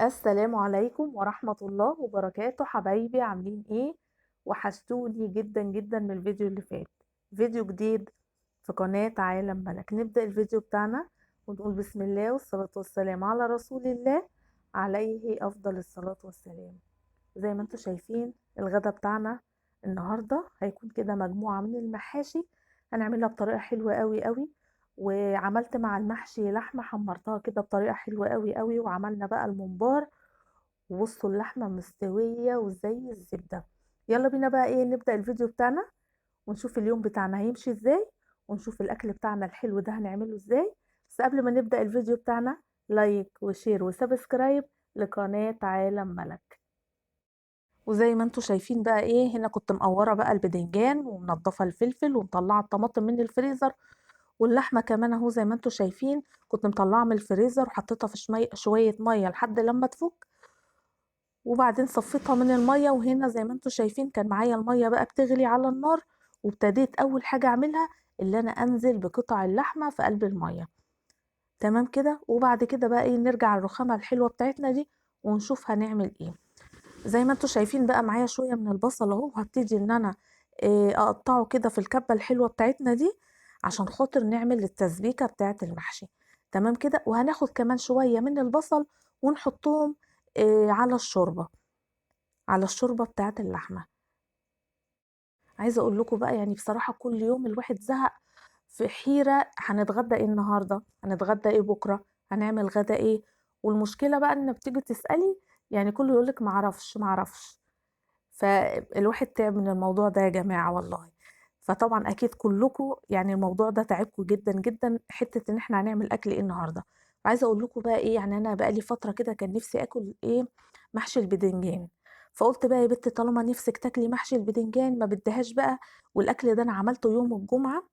السلام عليكم ورحمة الله وبركاته، حبايبي عاملين ايه؟ وحشتوني جدا جدا من الفيديو اللي فات. فيديو جديد في قناة عالم ملك. نبدأ الفيديو بتاعنا ونقول بسم الله والصلاة والسلام على رسول الله عليه أفضل الصلاة والسلام. زي ما انتم شايفين الغدا بتاعنا النهاردة هيكون كده مجموعة من المحاشي، هنعملها بطريقة حلوة قوي قوي. وعملت مع المحشي لحمة حمرتها كده بطريقة حلوة قوي قوي، وعملنا بقى الممبار. وبصوا اللحمة مستوية وزي الزبدة. يلا بينا بقى ايه نبدأ الفيديو بتاعنا ونشوف اليوم بتاعنا هيمشي ازاي، ونشوف الأكل بتاعنا الحلو ده هنعمله ازاي. بس قبل ما نبدأ الفيديو بتاعنا، لايك وشير وسبسكرايب لقناة عالم ملك. وزي ما انتوا شايفين بقى ايه، هنا كنت مقورة بقى البدنجان ومنضفة الفلفل ومطلعة الطماطم من الفريزر، واللحمة كمان اهو زي ما انتوا شايفين كنت مطلعة من الفريزر وحطيتها في شوية مية لحد لما تفك، وبعدين صفيتها من المية. وهنا زي ما انتوا شايفين كان معايا المية بقى بتغلي على النار، وابتديت اول حاجة اعملها اللي انا انزل بقطع اللحمة في قلب المية. تمام كده. وبعد كده بقى ايه نرجع على الرخامة الحلوة بتاعتنا دي ونشوف هنعمل ايه. زي ما انتوا شايفين بقى معايا شوية من البصل اهو، هبتدي ان انا اقطعه كده في الكبة الحلوة بتاعتنا دي عشان خاطر نعمل التسبيكة بتاعة المحشي. تمام كده. وهناخد كمان شوية من البصل ونحطهم على الشوربة بتاعة اللحمة. عايزة اقول لكم بقى يعني بصراحة كل يوم الواحد زهق في حيرة، هنتغدى ايه النهاردة، هنتغدى ايه بكرة، هنعمل غدا ايه. والمشكلة بقى ان بتيجي تسألي يعني كله يقولك معرفش معرفش. فالواحد تعب من الموضوع ده يا جماعة والله. فطبعا اكيد كلكم يعني الموضوع ده تعبكم جدا جدا، حتة ان احنا هنعمل اكل ايه النهاردة. وعايزة اقول لكم بقى ايه، يعني انا بقى لي فترة كده كان نفسي اكل ايه، محشي البدنجان. فقلت بقى يا بنت طالما نفسك تاكلي محشي البدنجان ما بديهاش بقى. والاكل ده انا عملته يوم الجمعة،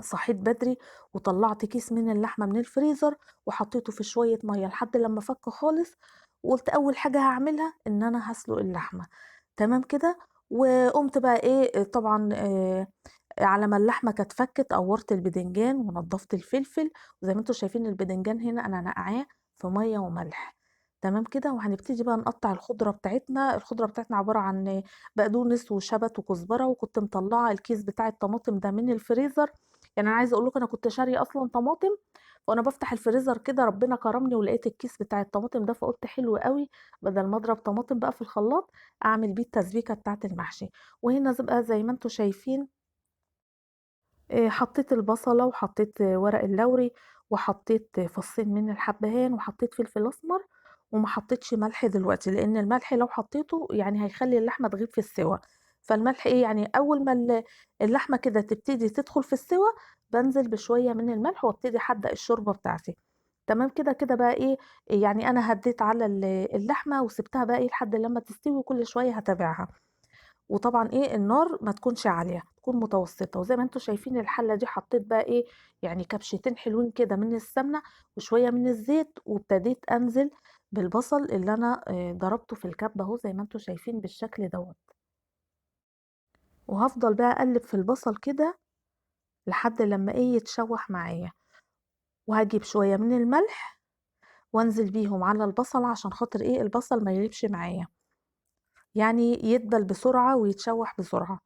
صحيت بدري وطلعت كيس من اللحمة من الفريزر وحطيته في شوية مية لحد لما فك خالص. وقلت أول حاجة هعملها إن أنا هسلق اللحمة. تمام كده. وقمت بقى إيه طبعا على ما اللحمة كانت فكت قورت البدنجان ونضفت الفلفل. وزي ما انتوا شايفين البدنجان هنا أنا نقعاه في مية وملح. تمام كده. وهنبتدي بقى نقطع الخضرة بتاعتنا عبارة عن بقدونس وشبت وكزبرة، وكنت مطلعة الكيس بتاع الطماطم ده من الفريزر. يعني انا عايزه اقول لكم انا كنت شاريه اصلا طماطم، وانا بفتح الفريزر كده ربنا كرمني ولقيت الكيس بتاع الطماطم ده، فقلت حلو قوي بدل ما اضرب طماطم بقى في الخلاط اعمل بيه التسبيكه بتاعه المحشي. وهنا بقى زي ما انتم شايفين حطيت البصله وحطيت ورق اللوري وحطيت فصين من الحبهان وحطيت فلفل اسمر. وما حطيتش ملح دلوقتي لان الملح لو حطيته يعني هيخلي اللحمه تغيب في السوا. فالملح ايه يعني اول ما اللحمه كده تبتدي تدخل في السوا بنزل بشويه من الملح وابتدي احدق الشوربه بتاعتي. تمام كده. كده بقى ايه، يعني انا هديت على اللحمه وسبتها بقى ايه لحد لما تستوي، وكل شويه هتابعها. وطبعا ايه النار ما تكونش عالية، تكون متوسطة. وزي ما انتوا شايفين الحلة دي حطيت بقى ايه يعني كبشتين حلوين كده من السمنة وشوية من الزيت، وابتديت انزل بالبصل اللي انا ضربته في الكبة اهو زي ما انتوا شايفين بالشكل دوت. وهفضل بقى اقلب في البصل كده لحد لما ايه يتشوح معايا. وهجيب شوية من الملح وانزل بيهم على البصل عشان خاطر ايه البصل ما يليبش معايا، يعني يدبل بسرعة ويتشوح بسرعة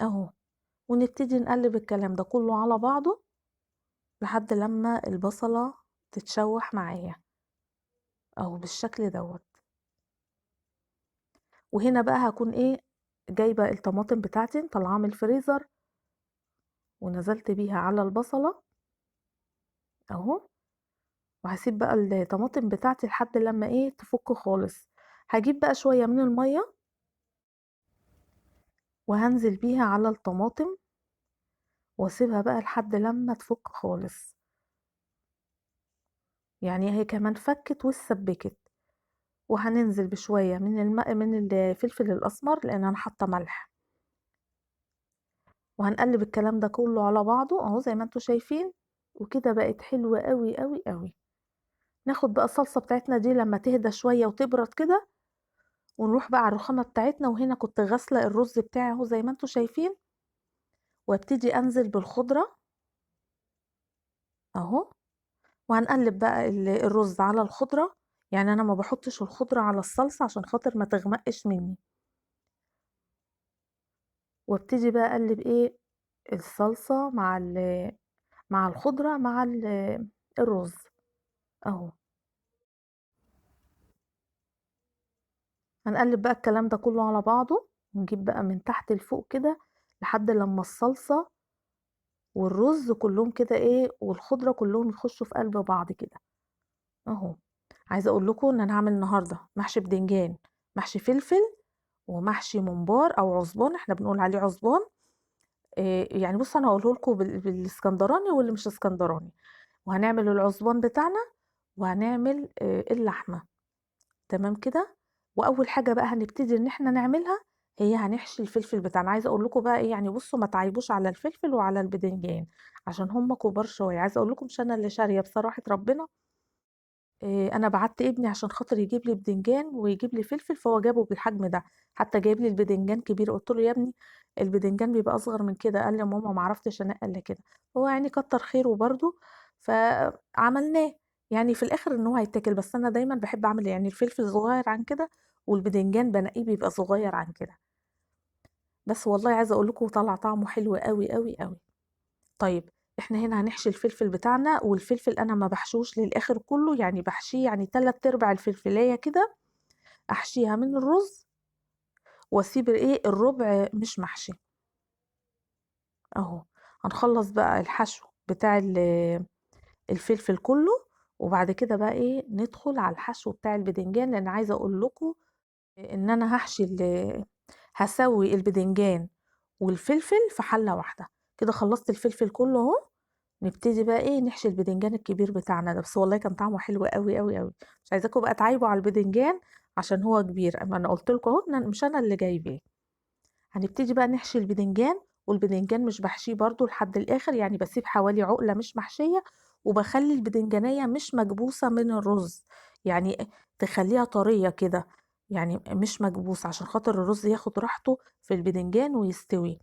اهو. ونبتدي نقلب الكلام ده كله على بعضه لحد لما البصلة تتشوح معايا اهو بالشكل دوت. وهنا بقى هكون ايه جايبة الطماطم بتاعتي مطلعاها من الفريزر ونزلت بيها على البصلة اهو. وهسيب بقى الطماطم بتاعتي لحد لما ايه تفك خالص. هجيب بقى شوية من المية وهنزل بيها على الطماطم واسيبها بقى لحد لما تفك خالص. يعني هي كمان فكت واتسبكت. وهننزل بشوية من الفلفل الأسمر لأن أنا حاطة ملح. وهنقلب الكلام ده كله على بعضه أهو زي ما انتوا شايفين. وكده بقت حلوة قوي قوي قوي. ناخد بقى الصلصة بتاعتنا دي لما تهدى شوية وتبرد كده، ونروح بقى على الرخامة بتاعتنا. وهنا كنت غاسلة الرز بتاعي اهو زي ما انتوا شايفين، وابتدي انزل بالخضرة اهو. وهنقلب بقى الرز على الخضرة يعني انا ما بحطش الخضرة على الصلصة عشان خاطر ما تغمقش مني. وابتدي بقى اقلب ايه الصلصة مع الخضرة مع الرز اهو. هنقلب بقى الكلام ده كله على بعضه، ونجيب بقى من تحت لفوق كده لحد لما الصلصة والرز كلهم كده ايه والخضرة كلهم يخشوا في قلب بعض كده اهو. عايزة اقول لكم ان انا هعمل النهاردة محشي بدنجان، محشي فلفل، ومحشي ممبار او عصبان، احنا بنقول عليه عصبان. إيه يعني بص انا هقوله لكم بالاسكندراني واللي مش اسكندراني. وهنعمل العصبان بتاعنا، وهنعمل اللحمة. تمام كده. واول حاجة بقى هنبتدي ان احنا نعملها هي هنحشي الفلفل بتاعنا. عايزه اقول لكم بقى ايه يعني بصوا ما تعيبوش على الفلفل وعلى البدنجان عشان هم كبار شويه. عايزه اقول لكم مش انا اللي شاريه بصراحه ربنا. إيه انا بعت ابني عشان خاطر يجيب لي بدنجان ويجيب لي فلفل، فهو جابه بالحجم ده. حتى جايب لي البدنجان كبير، قلت له يا ابني البدنجان بيبقى اصغر من كده. قال لي يا ماما ما عرفتش انقي الا كده. هو يعني كتر خيره برضه فعملناه. يعني في الاخر ان هو هيتاكل، بس انا دايما بحب اعمل يعني الفلفل صغير عن كده والبدنجان بنقيه بيبقى صغير عن كده. بس والله عايزه اقول لكم طلع طعمه حلو قوي قوي قوي. طيب احنا هنا هنحشي الفلفل بتاعنا، والفلفل انا ما بحشوش للاخر كله، يعني بحشيه يعني 3/4 الفلفلايه كده احشيها من الرز، واسيب ايه الربع مش محشي اهو. هنخلص بقى الحشو بتاع الفلفل كله، وبعد كده بقى ايه ندخل على الحشو بتاع البدنجان. لان عايزه اقول لكم ان انا هسوي البدنجان والفلفل في حله واحده. كده خلصت الفلفل كله اهو. نبتدي بقى ايه نحشي البدنجان الكبير بتاعنا ده. بس والله كان طعمه حلو قوي قوي قوي. مش عايزاكم بقى تعايبوا على البدنجان عشان هو كبير. اما انا قلت لكم اهو مش انا اللي جايباه. هنبتدي بقى نحشي البدنجان. والبدنجان مش بحشيه برضو لحد الاخر، يعني بسيب حوالي عقلة مش محشية، وبخلي البدنجانية مش مكبوسة من الرز، يعني تخليها طرية كده، يعني مش مكبوسة عشان خاطر الرز ياخد راحته في البدنجان ويستوي.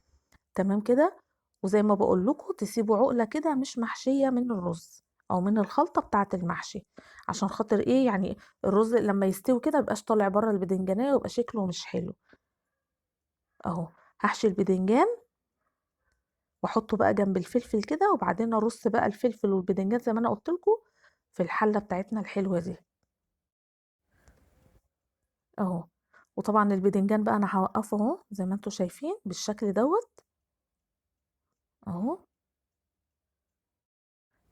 تمام كده. وزي ما بقول لكم تسيبوا عقلة كده مش محشية من الرز او من الخلطة بتاعة المحشي، عشان خاطر ايه يعني الرز لما يستوي كده ميبقاش طالع بره البدنجانية ويبقى شكله مش حلو اهو. هحشي البدنجان واحطه بقى جنب الفلفل كده، وبعدين ارص بقى الفلفل والبدنجان زي ما انا قلت لكم في الحلة بتاعتنا الحلوة دي اهو. وطبعا البدنجان بقى انا هوقفه اهو زي ما انتم شايفين بالشكل دوت اهو.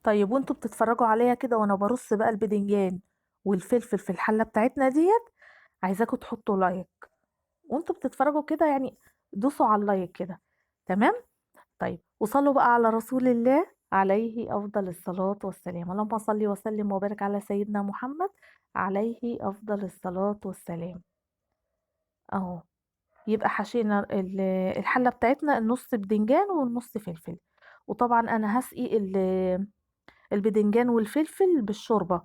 طيب وانتوا بتتفرجوا عليا كده وانا برص بقى البدنجان والفلفل في الحلة بتاعتنا ديت، عايزاكم تحطوا لايك وانتوا بتتفرجوا كده، يعني دوسوا على اللايك كده. تمام. طيب وصلوا بقى على رسول الله عليه أفضل الصلاة والسلام. اللهم صل وسلم وبارك على سيدنا محمد عليه أفضل الصلاة والسلام أهو. يبقى حشينا الحلة بتاعتنا النص بدنجان والنص فلفل. وطبعا أنا هسقي البدنجان والفلفل بالشوربة.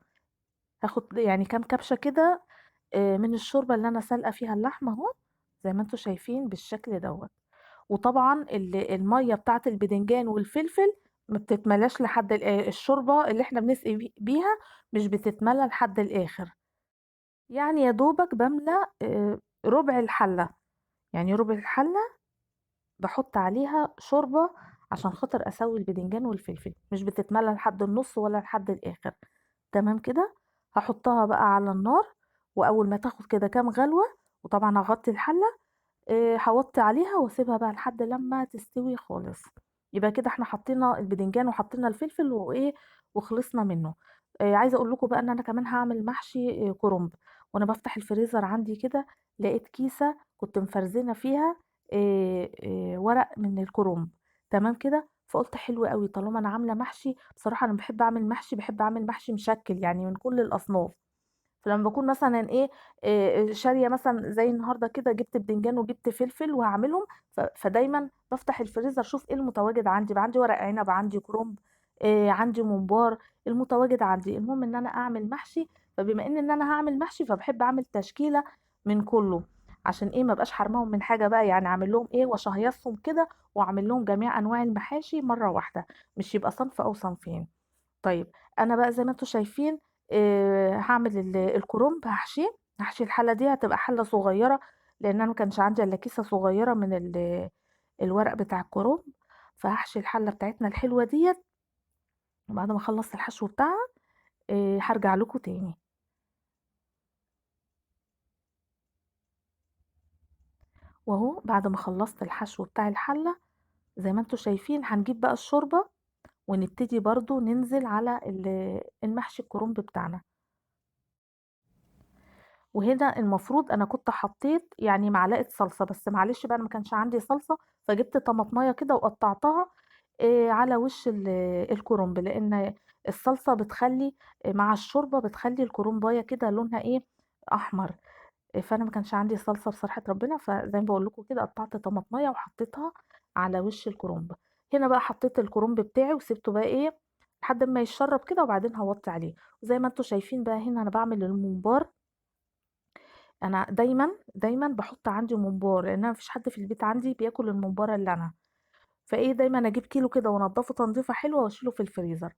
هاخد يعني كام كبشة كده من الشوربة اللي أنا سالقة فيها اللحمة اهو، زي ما انتوا شايفين بالشكل دوت. وطبعا الميه بتاعت البدنجان والفلفل ما بتتملاش لحد الشوربه اللي احنا بنسقي بيها مش بتتملى لحد الاخر. يعني يا دوبك بملى ربع الحله، يعني ربع الحله بحط عليها شوربه عشان خاطر اسوي البدنجان والفلفل، مش بتتملى لحد النص ولا لحد الاخر. تمام كده. هحطها بقى على النار، واول ما تاخد كده كام غلوه وطبعا هغطي الحله، هوطي عليها واسيبها بقى لحد لما تستوي خالص. يبقى كده احنا حطينا البدنجان وحطينا الفلفل وايه وخلصنا منه. عايزه اقول لكم بقى ان انا كمان هعمل محشي كرنب. وانا بفتح الفريزر عندي كده لقيت كيسه كنت مفرزنه فيها ورق من الكرنب. تمام كده. فقلت حلو قوي طالما انا عامله محشي. بصراحه انا بحب اعمل محشي، بحب اعمل محشي مشكل يعني من كل الاصناف. فلما باكون مثلا ايه شاريه مثلا زي النهارده كده جبت بدنجان وجبت فلفل وهعملهم، فدايما بفتح الفريزر اشوف ايه المتواجد عندي. بقى عندي ورق عنب، عندي كرنب، عندي ممبار، المتواجد عندي. المهم ان انا اعمل محشي. فبما ان انا هعمل محشي فبحب اعمل تشكيله من كله، عشان ايه ما بقاش حرمهم من حاجه بقى، يعني اعمل لهم ايه واشهيصهم كده واعمل لهم جميع انواع المحاشي مره واحده، مش يبقى صنف او صنفين. طيب انا بقى زي ما انتم شايفين هاعمل الكرنب هاحشيه، هاحشي الحلة دي هتبقى حلة صغيرة، لإن أنا ما كانش عندي إلا كيسة صغيرة من الورق بتاع الكرنب، فهاحشي الحلة بتاعتنا الحلوة ديّة، وبعد ما أخلّص الحشو بتاعها هارجع لكم تاني. وأهو بعد ما خلّصت الحشو بتاع الحلة زي ما أنتم شايفين هنجيب بقى الشوربة، ونبتدي برضه ننزل على المحشي الكرنب بتاعنا. وهنا المفروض أنا كنت حطيت يعني معلقة صلصة، بس معلش بقى أنا ما كانش عندي صلصة، فجِبت طماطماية كده وقطّعتها على وش الكرنب، لإن الصلصة بتخلّي مع الشوربة بتخلّي الكرنباية كده لونها إيه، أحمر. فأنا ما كانش عندي صلصة بصراحة ربنا، فزي ما باقول لكم كده قطّعت طماطماية وحطيتها على وش الكرنب. هنا بقى حطيت الكرنب بتاعي وسِبته بقى إيه، لحد أمّا يتشرّب كده وبعدين هاوطّي عليه. وزي ما أنتم شايفين بقى هنا أنا باعمل الممبار، أنا دايمًا باحط عندي ممبار، لإن أنا ما فيش حد في البيت عندي بياكل الممبار إلا أنا، فإيه دايمًا أجيب كيلو كده وأنضّفه تنضيفة حلوة وأشيله في الفريزر.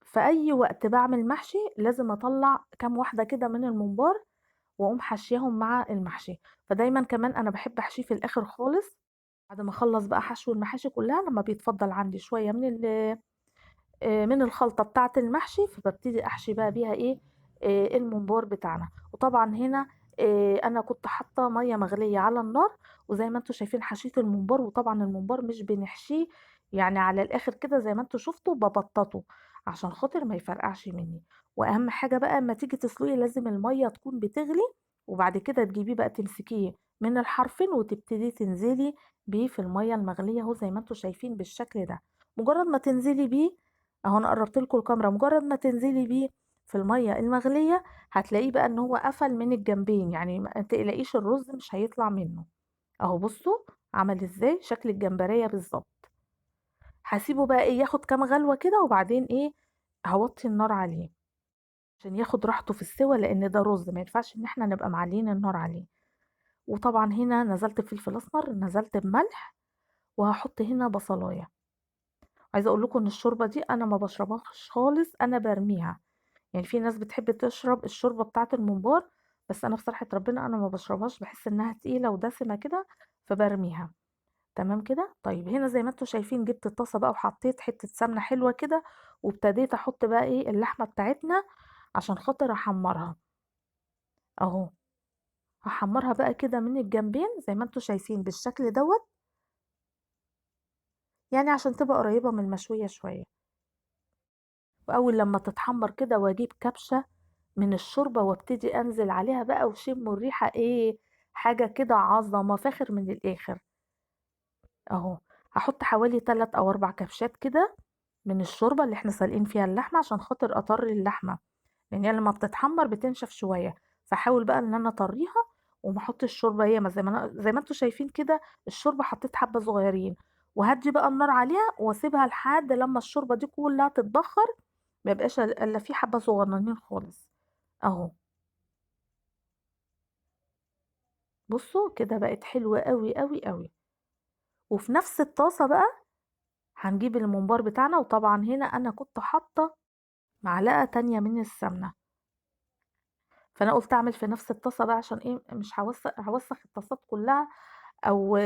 في أي وقت باعمل محشي لازم أطلّع كام واحدة كده من الممبار وأقوم حاشياهم مع المحشي، فدايمًا كمان أنا باحب أحشيه في الآخر خالص، بعد ما أخلّص بقى حشو المحاشي كلّها لمّا بيتفضّل عندي شوية من الخلطة بتاعة المحشي، فبابتدي أحشي بقى بيها إيه، الممبار بتاعنا. وطبعًا هنا أنا كنت حاطة مَيّة مغلية على النار، وزي ما أنتم شايفين حشيت الممبار، وطبعًا الممبار مش بنحشيه يعني على الآخر كده زي ما أنتم شُفتوا بابطّطه، عشان خاطر ما يفرقعش منّي. وأهم حاجة بقى أمّا تيجي تسلقيه لازم المَيّة تكون بتغلي، وبعد كده تجيبيه بقى تمسكيه من الحرفين وتبتدي تنزلي بيه في المَيّة المغلية أهو زي ما أنتم شايفين بالشكل ده. مجرّد ما تنزلي بيه أهو أنا قرّبت لكم الكاميرا، مجرّد ما تنزلي بيه في المَيّة المغلية هتلاقيه بقى إن هو قفل من الجنبين، يعني ما تقلقيش الرز مش هيطلع منّه، أهو بُصّوا عمل إزاي، شكل الجمبرية بالضبط. هاسيبه بقى إيه، ياخد كام غلوة كده وبعدين إيه، هاوطّي النار عليه عشان ياخد راحته في السِوَى، لإن ده رز ما ينفعش إن إحنا نبقى معلّيين النار عليه. وطبعًا هنا نزلت بفلفل أسمر، نزلت بملح، وهاحط هنا بصلاية. عايزة أقول لكم إن الشوربة دي أنا ما باشربهاش خالص، أنا بارميها. يعني في ناس بتحب تشرب الشوربة بتاعة الممبار، بس أنا بصراحة ربنا أنا ما باشربهاش، باحس إنها تقيلة ودسمة كده فبارميها. تمام كده؟ طيب هنا زي ما أنتم شايفين جبت الطاسة بقى وحطيت حتة سمنة حلوة كده، وابتديت أحط بقى إيه اللحمة بتاعتنا عشان خاطر أحمّرها، أهو. هاحمّرها بقى كده من الجنبين زي ما أنتم شايفين بالشكل دوّة، يعني عشان تبقى قريبة من المشوية شوية. وأول لمّا تتحمّر كده وأجيب كبشة من الشوربة وابتدي أنزل عليها بقى وشموا الريحة إيه، حاجة كده عظمة فاخر من الآخر. أهو هاحط حوالي 3 أو 4 كبشات كده من الشوربة اللي إحنا سالقين فيها اللحمة عشان خاطر أطرّي اللحمة، لإن هي لمّا بتتحمّر بتنشف شوية، فاحاول بقى إن أنا أطرّيها وما أحطش شوربة ياما زي ما أنتم شايفين كده الشوربة حطيت حبّة صغيّرين، وأهدّي بقى النار عليها وأسيبها لحد لمّا الشوربة دي كلّها تتبخّر، ما يبقاش إلا في حبّة صغنّنين خالص، أهو. بُصّوا كده بقت حلوة أوي، أوي، أوي. وفي نفس الطاسة بقى هنجيب الممبار بتاعنا، وطبعًا هنا أنا كنت حاطة معلقة تانية من السمنة، فأنا قُلت أعمل في نفس الطاسة بقى عشان إيه، مش هاوسّخ الطاسات كلّها أو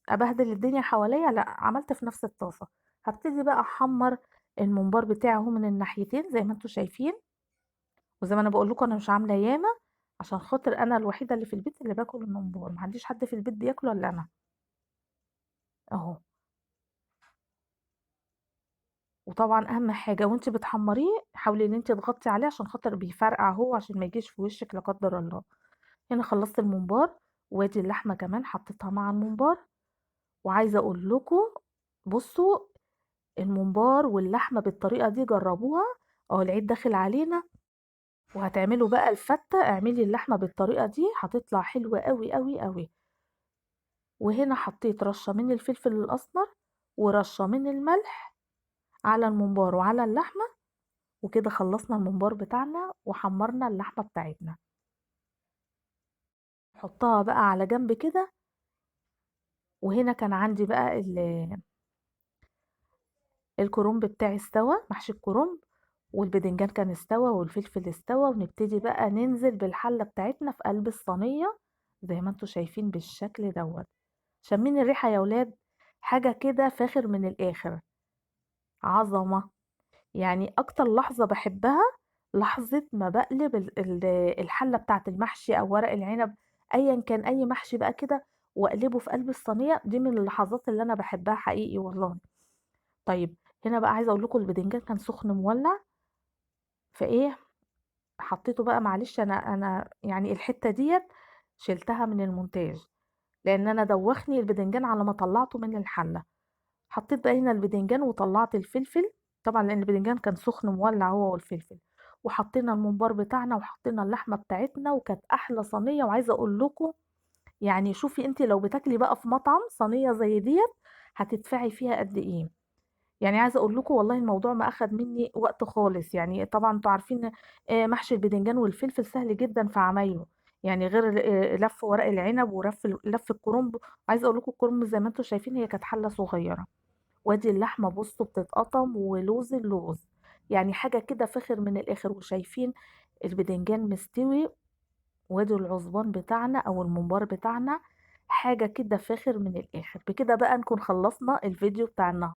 أبهدل الدنيا حواليّا، لأ، عملت في نفس الطاسة. هابتدي بقى أحمّر الممبار بتاعي أهو من الناحيتين زي ما أنتم شايفين، وزي ما أنا باقول لكم أنا مش عاملة ياما، عشان خاطر أنا الوحيدة اللي في البيت اللي باكل الممبار، ما عنديش حد في البيت بياكله إلا أنا، أهو. وطبعًا أهم حاجة وأنتِ بتحمّريه حاولي إن أنتِ تغطّي عليه عشان خاطر بيفرقع هو عشان ما يجيش في وشِّك لا قدّر الله. هنا خلّصت الممبار وادي اللحمة كمان حطيتها مع الممبار، وعايزة أقول لكم بُصّوا الممبار واللحمة بالطريقة دي جرّبوها، أهو العيد داخل علينا وهتعملوا بقى الفتة اعملي اللحمة بالطريقة دي هتطلع حلوة أوي، أوي، أوي. وهنا حطيت رشة من الفلفل الأسمر ورشة من الملح على الممبار وعلى اللحمة، وكده خلّصنا الممبار بتاعنا وحمّرنا اللحمة بتاعتنا. نحطها بقى على جنب كده، وهنا كان عندي بقى الكرنب بتاعي استوى، محشي الكرنب، والبدنجان كان استوى والفلفل استوى، ونبتدي بقى ننزل بالحلة بتاعتنا في قلب الصينية زي ما انتوا شايفين بالشكل دوت. شامين الريحة يا ولاد؟ حاجة كده فاخر من الآخر، عظمة. يعني أكتر لحظة باحبها لحظة ما باقلب الحلة بتاعة المحشي أو ورق العنب، أيًا كان أي محشي بقى كده، وأقلبه في قلب الصينية، دي من اللحظات اللي أنا باحبها حقيقي والله. طيب هنا بقى عايزة أقول لكم البدنجان كان سخن مولّع، فإيه حطيته بقى، معلش أنا يعني الحتة ديّة شِلتها من الmontage، لإن أنا دوّخني البدنجان على ما طلّعته من الحلة. حطيت بقى هنا البدنجان وطلّعت الفلفل، طبعًا لإن البدنجان كان سخن مولّع هو والفلفل، وحطينا الممبار بتاعنا وحطينا اللحمة بتاعتنا، وكانت أحلى صينية. وعايزة أقول لكم يعني شوفي أنتِ لو بتاكلي بقى في مطعم صينية زي ديّة هتدفعي فيها قد إيه. يعني عايزة أقول لكم والله الموضوع ما أخد منّي وقت خالص، يعني طبعًا أنتم عارفين محشي البدنجان والفلفل سهل جدًا في عمايله، يعني غير لَف ورق العنب لَف الكرنب. وعايزة أقول لكم الكرنب زي ما أنتم شايفين هي كانت حلة صغيرة. وادي اللحمة بُصّوا بتتقطم ولوز اللوز، يعني حاجة كده فاخر من الآخر. وشايفين البدنجان مستوي، وادي العُصبان بتاعنا أو الممبار بتاعنا، حاجة كده فاخر من الآخر. بكده بقى نكون خلّصنا الفيديو بتاع النهارده.